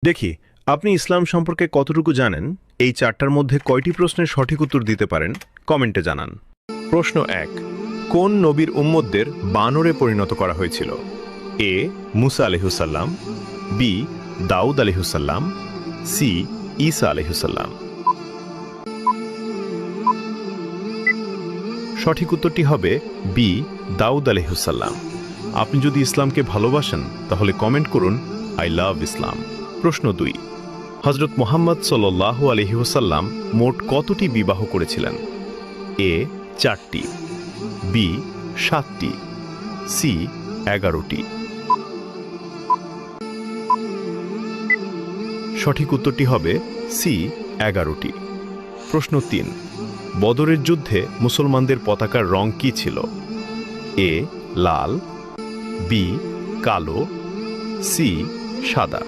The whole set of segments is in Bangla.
দেখি আপনি ইসলাম সম্পর্কে কতটুকু জানেন। এই চারটার মধ্যে কয়টি প্রশ্নের সঠিক উত্তর দিতে পারেন কমেন্টে জানান। প্রশ্ন ১, কোন নবীর উম্মতদের বানরে পরিণত করা হয়েছিল? এ মুসা আলাইহিসসালাম, বি দাউদ আলাইহিসসালাম, সি ঈসা আলাইহিসসালাম। সঠিক উত্তরটি হবে বি দাউদ আলাইহিসসালাম। আপনি যদি ইসলামকে ভালোবাসেন তাহলে কমেন্ট করুন আই লাভ ইসলাম। প্রশ্ন ২, হযরত মুহাম্মদ সাল্লাল্লাহু আলাইহি ওয়াসাল্লাম মোট কতটি বিবাহ করেছিলেন? এ ৪টি, বি ৭টি, সি ১১টি। সঠিক উত্তরটি হবে সি ১১টি। প্রশ্ন ৩, বদরের যুদ্ধে মুসলমানদের পতাকার রং কি ছিল? এ লাল, বি কালো, সি সাদা।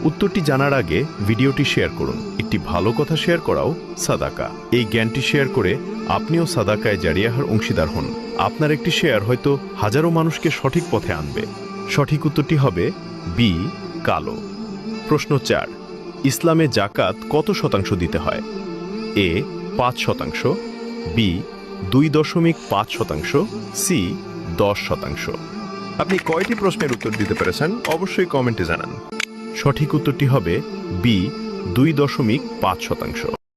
উত্তরটি জানার আগে ভিডিওটি শেয়ার করুন। একটি ভালো কথা শেয়ার করাও সাদাকা। এই জ্ঞানটি শেয়ার করে আপনিও সাদাকায় জারিয়াহার অংশীদার হন। আপনার একটি শেয়ার হয়তো হাজারো মানুষকে সঠিক পথে আনবে। সঠিক উত্তরটি হবে বি কালো। প্রশ্ন ৪, ইসলামে জাকাত কত শতাংশ দিতে হয়? এ ৫%, বি ২.৫%, সি ১০%। আপনি কয়টি প্রশ্নের উত্তর দিতে পেরেছেন অবশ্যই কমেন্টে জানান। সঠিক উত্তরটি হবে বি ২.৫%।